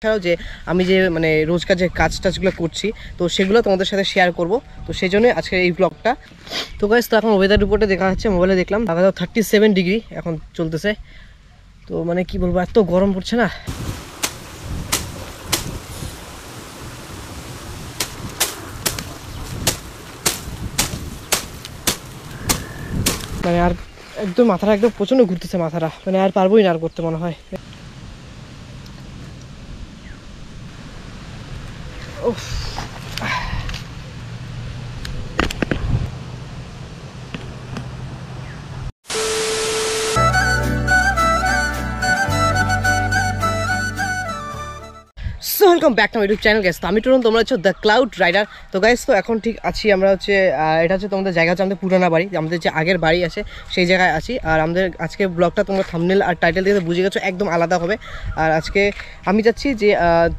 ছাড়াও যে আমি যে মানে রোজকার যে কাজ টাজগুলো করছি তো সেগুলো তোমাদের সাথে শেয়ার করব। তো সেই জন্য আজকে এই ব্লগটা। তো গাইস, তো এখন ওয়েদার রিপোর্টে দেখা যাচ্ছে, মোবাইলে দেখলাম 37 ডিগ্রি এখন চলতেছে। তো মানে কি বলবো, এত গরম পড়ছে না। মানে আর একদম মাথাটা একদম প্রচণ্ড ঘুরতেছে মাথাটা, মানে আর পারবোই না আর করতে মনে হয়। উফ, so welcome back to my YouTube channel guys. তো আমি টুরন, তোমরা হচ্ছে দ্য ক্লাউড রাইডার। তো গাইস, তো এখন ঠিক আছি আমরা হচ্ছে এটা হচ্ছে তোমাদের জায়গা হচ্ছে আমাদের পুরানা বাড়ি, আমাদের যে আগের বাড়ি আছে সেই জায়গায় আছি। আর আমাদের আজকে ব্লগটা তোমরা থাম্বনেল আর টাইটেল দিয়ে বুঝে গেছো একদম আলাদা হবে। আর আজকে আমি চাচ্ছি যে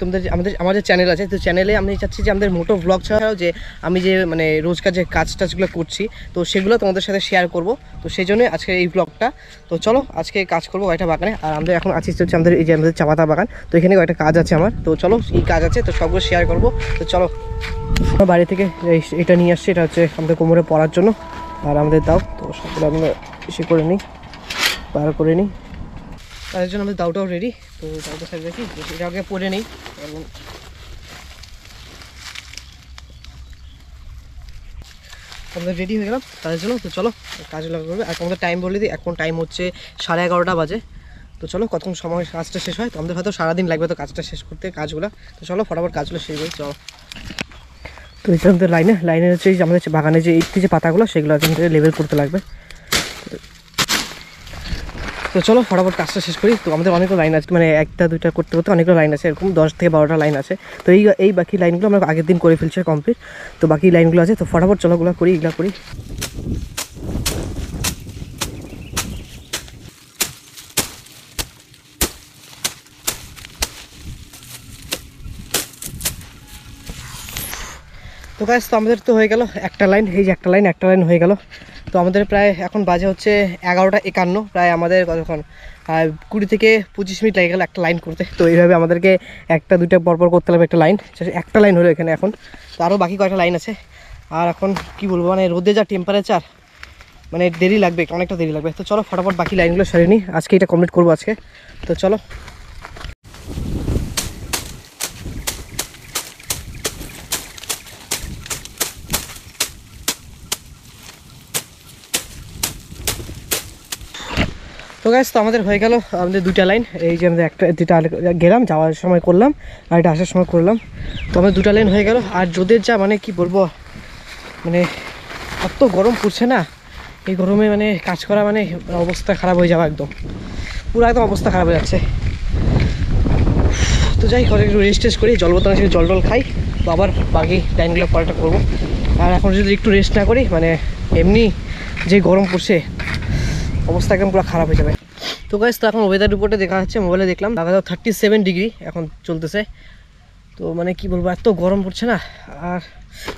তোমাদের আমার যে চ্যানেল আছে, তো চ্যানেলে আমি চাচ্ছি যে আমাদের মোটো ব্লগ ছাড়াও যে আমি যে মানে রোজকার যে কাজ টাজগুলো করছি তো সেগুলো তোমাদের সাথে শেয়ার করব। তো সেই জন্য আজকে এই ব্লগটা। তো চলো আজকে কাজ করবো কয়েকটা বাগানে। আর আমাদের এখন আছি হচ্ছে আমাদের এই যে আমাদের চা পাতা বাগান। তো এখানে কয়েকটা কাজ আছে আমার, তো চলো এই কাজ আছে তো সবগুলো শেয়ার করবো। তো চলো, বাড়ি থেকে এটা নিয়ে আসছি, এটা হচ্ছে আমাদের কোমরে পরার জন্য। আর আমাদের দাও, তো সবগুলো আমরা এসে করে নিই, বার করে নিই। তার জন্য আমাদের দাওটাও রেডি। তো দাওটা সাইড রাখি, এটা আগে পরে নিই। আমাদের রেডি হয়ে গেলাম তাদের জন্য। তো চলো কাজগুলো করবে। আর আমাদের টাইম বলে দিই, এখন টাইম হচ্ছে 11:30 বাজে। তো চলো কতক্ষণ সময় কাজটা শেষ হয়, তো আমাদের হয়তো সারাদিন লাগবে তো কাজটা শেষ করতে কাজগুলো। তো চলো ফটাফট কাজগুলো শেষ করি, চলো। তো এই আমাদের লাইনের হচ্ছে এই যে আমাদের বাগানে যে এই যে পাতাগুলো সেগুলো কিন্তু লেবেল করতে লাগবে। তো চলো ফটাফট কাজটা শেষ করি। তো আমাদের অনেকগুলো লাইন আছে, মানে একটা দুইটা করতে করতে অনেকগুলো লাইন আছে, এরকম 10 থেকে 12টা লাইন আছে। তো এই বাকি লাইনগুলো আমরা আগের দিন করে ফেলছি কমপ্লিট। তো বাকি লাইনগুলো আছে, তো ফটাফট চলো ওগুলো করি, এগুলো করি। তো গাইস, তো আমাদের তো হয়ে গেল একটা লাইন, এই যে একটা লাইন হয়ে গেল। তো আমাদের প্রায় এখন বাজে হচ্ছে 11:51, প্রায় আমাদের কতক্ষণ 20 থেকে 25 মিনিট লেগে গেল একটা লাইন করতে। তো এইভাবে আমাদেরকে একটা দুইটা পরপর করতে লাগবে একটা লাইন। একটা লাইন হলো এখানে এখন, তো আরও বাকি কয়েকটা লাইন আছে। আর এখন কি বলবো, মানে রোদে যা টেম্পারেচার, মানে দেরি লাগবে, অনেকটা দেরি লাগবে। তো চলো ফটাফট বাকি লাইনগুলো সেরে নিই, আজকে এটা কমপ্লিট করবো আজকে। তো চলো। তো গাইস, তো আমাদের হয়ে গেল আমাদের দুইটা লাইন। এই যে আমাদের দুটা গেলাম, যাওয়ার সময় করলাম আর এটা আসার সময় করলাম। তো আমাদের দুটা লাইন হয়ে গেল। আর রোদের যা মানে কি বলবো, মানে এত গরম পড়ছে না, এই গরমে মানে কাজ করা মানে অবস্থা খারাপ হয়ে যাওয়া, একদম পুরো একদম অবস্থা খারাপ হয়ে যাচ্ছে। তো যাই হোক, একটু রেস্ট করি, জল বোতল জল খাই, তো আবার বাকি লাইনগুলো পরেটা করবো। আর এখন যদি একটু রেস্ট না করি, মানে এমনি যে গরম পড়ছে অবস্থা একদম পুরো খারাপ হয়ে যাবে। তো গাইস, তো এখন ওয়েদার রিপোর্টে দেখা যাচ্ছে, মোবাইলে দেখলাম 37 ডিগ্রি এখন চলতেছে। তো মানে কি বলবো, এত গরম পড়ছে না। আর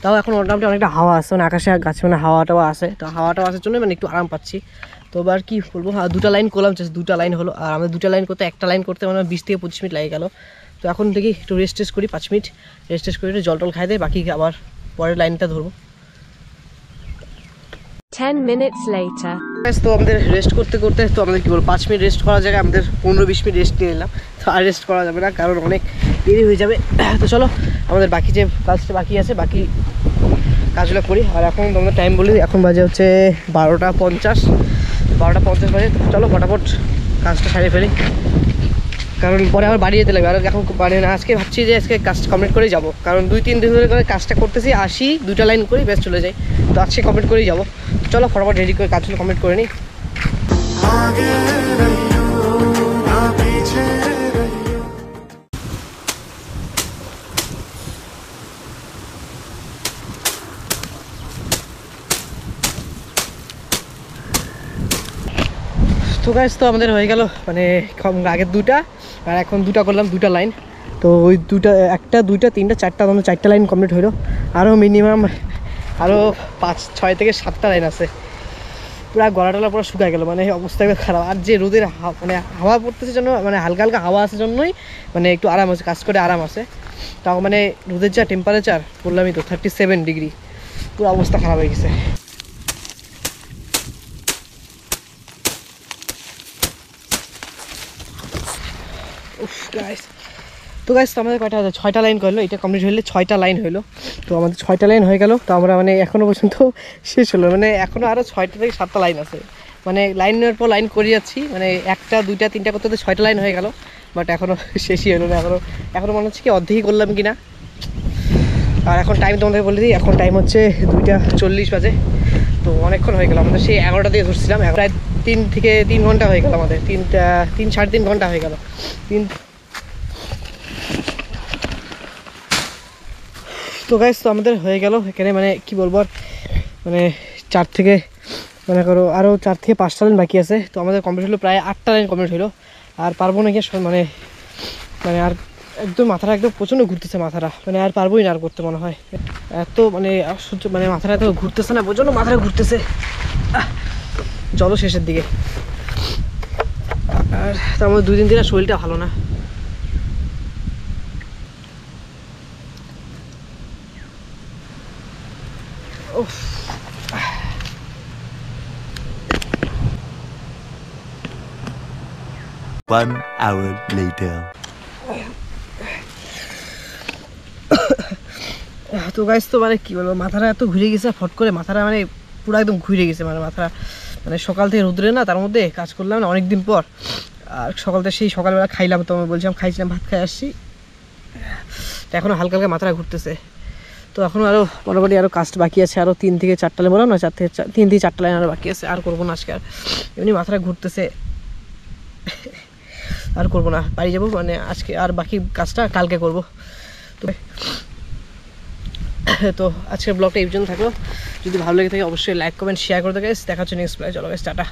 তাও এখন মোটামুটি অনেকটা হাওয়া আসছে, মানে আকাশে গাছে মানে হাওয়াটাও আসে, তো হাওয়াটাও আসার জন্য মানে একটু আরাম পাচ্ছি। তো এবার কি বলবো, দুটা লাইন করলাম, দুটা লাইন হলো। আর আমাদের দুটা লাইন করতে একটা লাইন করতে মানে 20 থেকে 25 মিনিট লাগে গেল। তো এখন দেখি একটু রেস্ট করি, 5 মিনিট রেস্ট করে একটু জল খাই দেয়, বাকি আবার পরের লাইনটা ধরবো। 10 minutes later. তো আমাদের রেস্ট করতে করতে তো আমাদের কি বলবো 5 মিনিট রেস্ট করার জায়গায় আমাদের 15-20 মিনিট রেস্ট নিয়ে নিলাম। তো আর রেস্ট করা যাবে না, কারণ অনেক দেরি হয়ে যাবে। তো চলো আমাদের বাকি যে কাজটা বাকি আছে বাকি কাজগুলো করি। আর এখন তোমাদের টাইম বলি, এখন বাজে হচ্ছে 12:50 বাজে। তো চলো ফটাফট কাজটা সারিয়ে ফেলি, কারণ পরে আবার বাড়ি যেতে লাগবে। আর এখন মানে আজকে ভাবছি যে আজকে কাজ কমপ্লিট করেই যাবো, কারণ 2-3 দিন ধরে করে কাজটা করতেছি, আসি দুটা লাইন করি ব্যাস চলে যাই। তো আজকে কমপ্লিট করেই যাবো। চলো ফটাফট রেডি করে কাজগুলো কমপ্লিট করে নিই। তো গাইস, তো আমাদের হয়ে গেল মানে আগের দুটা, আর এখন দুটা করলাম, দুটা লাইন। তো ওই দুটা, একটা দুইটা তিনটা চারটা, আমাদের 4টা লাইন কমপ্লিট হলো। আরও মিনিমাম আরও 5-6 থেকে 7টা লাইন আছে। পুরো গলা টলা পুরো শুকায় গেল, মানে অবস্থা একদম খারাপ। আর যে রোদের মানে হাওয়া পড়তেছে জন্য, মানে হালকা হালকা হাওয়া আসার জন্যই মানে একটু আরাম আছে, কাজ করে আরাম আছে। তাও মানে রোদের যা টেম্পারেচার বললামই তো 37 ডিগ্রি, পুরো অবস্থা খারাপ হয়ে গেছে। উফ গাইস, তো গাইস আমাদের কয়টা আছে, 6টা লাইন করলো, এটা কমপ্লিট হলে 6টা লাইন হলো। তো আমাদের 6টা লাইন হয়ে গেল। তো আমরা মানে এখনও পর্যন্ত শেষ হলো, মানে এখনও আরও 6টা থেকে 7টা লাইন আছে, মানে লাইনের পর লাইন করে যাচ্ছি, মানে 1টা 2টা 3টা করতে 6টা লাইন হয়ে গেল, বাট এখনও শেষই হলো না। এখনও মনে হচ্ছে কি অর্ধেকই করলাম কি না। আর এখন টাইম তোমাদের বলে দিই, এখন টাইম হচ্ছে 2টা 40 বাজে। তো অনেকক্ষণ হয়ে গেল, আমাদের সেই 11টা দিয়ে ধরছিলাম, প্রায় 3 থেকে 3 ঘন্টা হয়ে গেল, আমাদের 3 সাড়ে 3 ঘন্টা হয়ে গেল। তো গাইস, তো আমাদের হয়ে গেল এখানে, মানে কি বলবো আর, মানে 4 থেকে মনে করো আরও 4 থেকে 5টা লাইন বাকি আছে। তো আমাদের কমপ্লিট হলো প্রায় 8টা লাইন কমপ্লিট হলো। আর পারবো না কি মানে মানে আর একদম মাথাটা একদম প্রচণ্ড ঘুরতেছে মাথাটা, মানে আর পারবোই না আর করতে মনে হয়, এত মানে সহ্য, মানে মাথাটা এত ঘুরতেছে না, প্রচণ্ড মাথাটা ঘুরতেছে। চলো শেষের দিকে। আর তার মধ্যে 2 দিন দিন শরীরটা ভালো না। One hour later. তো গাইস, তো মানে কি বলবো, মাথাটা এত ঘুরে গেছে ফট করে, মাথাটা মানে পুরো একদম ঘুরে গেছে, মানে মাথাটা মানে সকাল থেকে রোদ্রে না, তার মধ্যে কাজ করলাম না অনেক দিন পর। আর সকাল থেকে সেই সকালবেলা খাইলাম, তো আমি বলছিলাম খাইছিলাম, ভাত খাই আসছি, তো এখনও হালকা হালকা মাথাটা ঘুরতেছে। তো এখনও আরও মোটামুটি আরও কাজ বাকি আছে, আরও 3 থেকে 4টা লাইন, বললাম না 3 থেকে 4টা লাইন আরও বাকি আছে। আর করবো না আজকে, আর এমনি মাথাটা ঘুরতেছে, আর করবো না, বাড়ি যাবো, মানে আজকে আর বাকি কাজটা কালকে করবো। তো আজকের ব্লগটা এই পর্যন্ত থাকলো। যদি ভালো লেগে থাকে অবশ্যই লাইক কমেন্ট শেয়ার করে দেবে। দেখা হচ্ছে নেক্সট ব্লগে। চলো গাইস, টাটা।